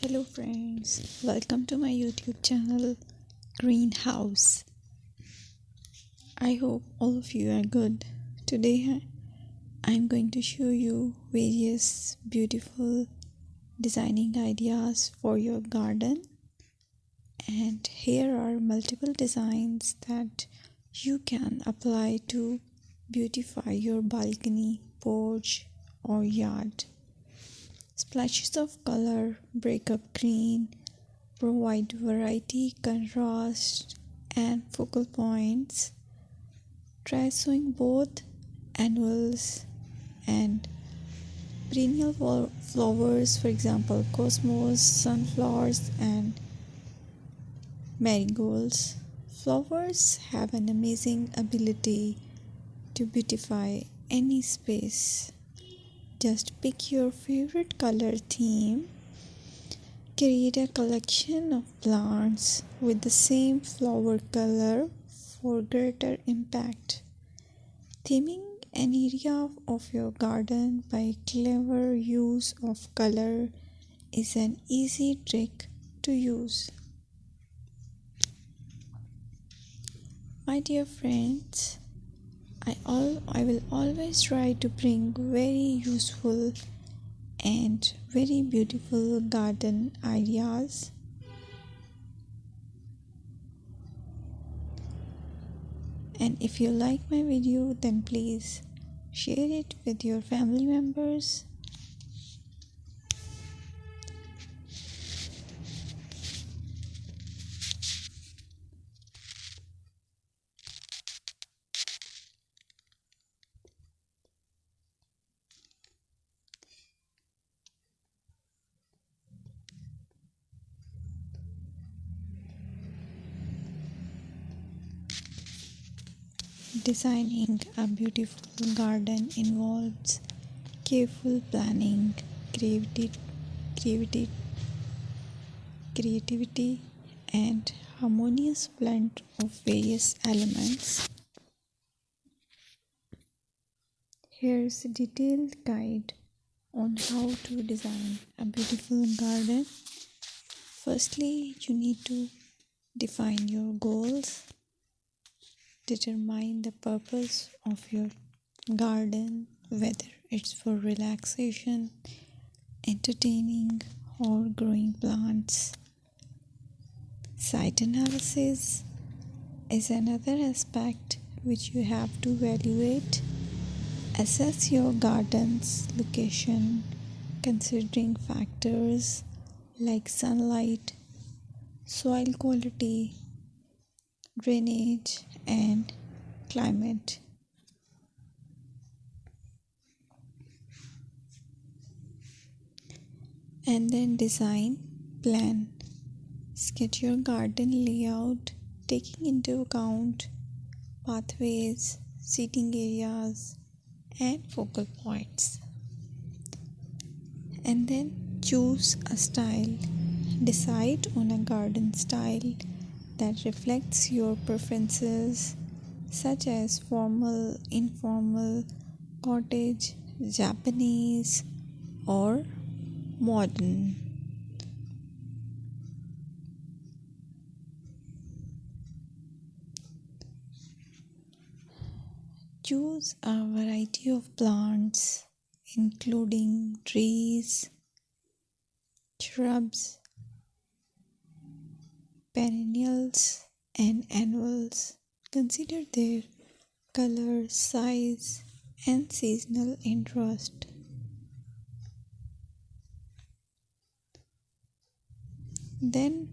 Hello friends, welcome to my YouTube channel Greenhouse. I hope all of you are good. Today I'm going to show you various beautiful designing ideas for your garden, and here are multiple designs that you can apply to beautify your balcony, porch or yard. Splashes of color break up green, provide variety, contrast, and focal points. Try sowing both annuals and perennial flowers, for example, cosmos, sunflowers, and marigolds. Flowers have an amazing ability to beautify any space. Just pick your favorite color theme. Create a collection of plants with the same flower color for greater impact. Theming an area of your garden by clever use of color is an easy trick to use. My dear friends, I will always try to bring very useful and very beautiful garden ideas. And if you like my video, then please share it with your family members. Designing a beautiful garden involves careful planning, creativity, creativity, and harmonious blend of various elements. Here's a detailed guide on how to design a beautiful garden. Firstly, you need to define your goals. Determine the purpose of your garden, whether it's for relaxation, entertaining, or growing plants. Site analysis is another aspect which you have to evaluate. Assess your garden's location, considering factors like sunlight, soil quality, drainage, and climate. And then design plan. Sketch your garden layout, taking into account pathways, seating areas, and focal points. And then choose a style. Decide on a garden style that reflects your preferences, such as formal, informal, cottage, Japanese, or modern. Choose a variety of plants, including trees, shrubs, perennials, and annuals. Consider their color, size, and seasonal interest. Then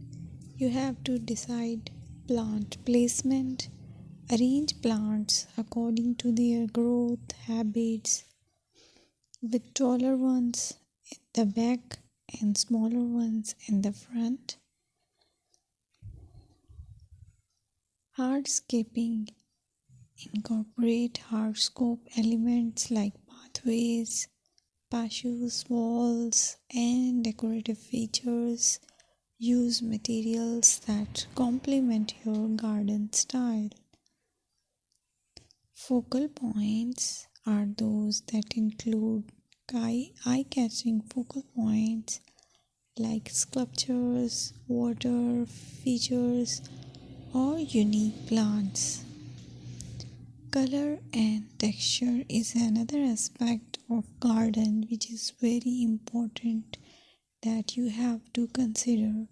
you have to decide plant placement. Arrange plants according to their growth habits, with taller ones in the back and smaller ones in the front. Hardscaping. Incorporate hardscape elements like pathways, patios, walls, and decorative features. Use materials that complement your garden style. Focal points are those that include eye-catching focal points like sculptures, water features, or unique plants. Color and texture is another aspect of garden which is very important that you have to consider.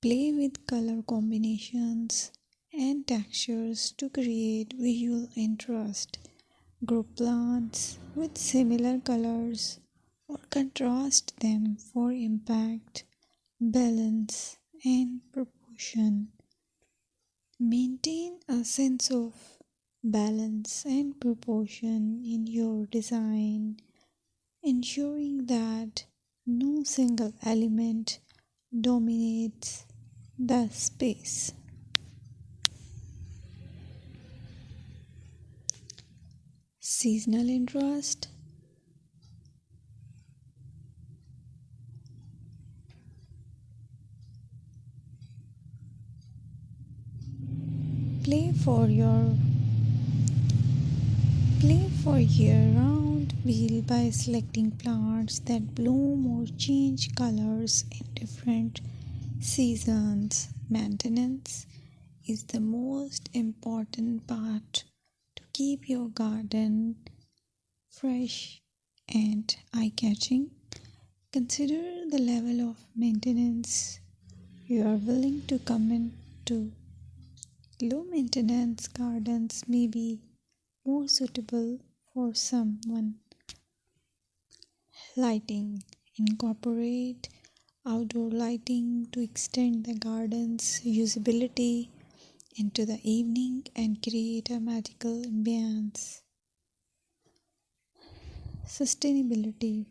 Play with color combinations and textures to create visual interest. Group plants with similar colors or contrast them for impact, balance, and proportion. Maintain a sense of balance and proportion in your design, ensuring that no single element dominates the space. Seasonal interest. Play for your Play for year-round wheel by selecting plants that bloom or change colors in different seasons. Maintenance is the most important part to keep your garden fresh and eye-catching. Consider the level of maintenance you are willing to commit to. Low maintenance gardens may be more suitable for someone. Lighting. Incorporate outdoor lighting to extend the garden's usability into the evening and create a magical ambience. Sustainability.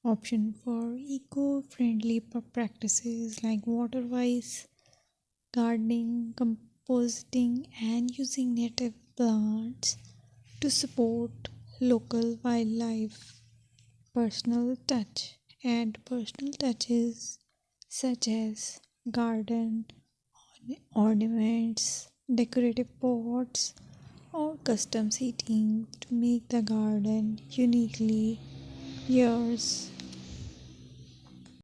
Option for eco-friendly practices like water-wise gardening, composting, and using native plants to support local wildlife. Personal touch. Add personal touches such as garden ornaments, decorative pots, or custom seating to make the garden uniquely yours.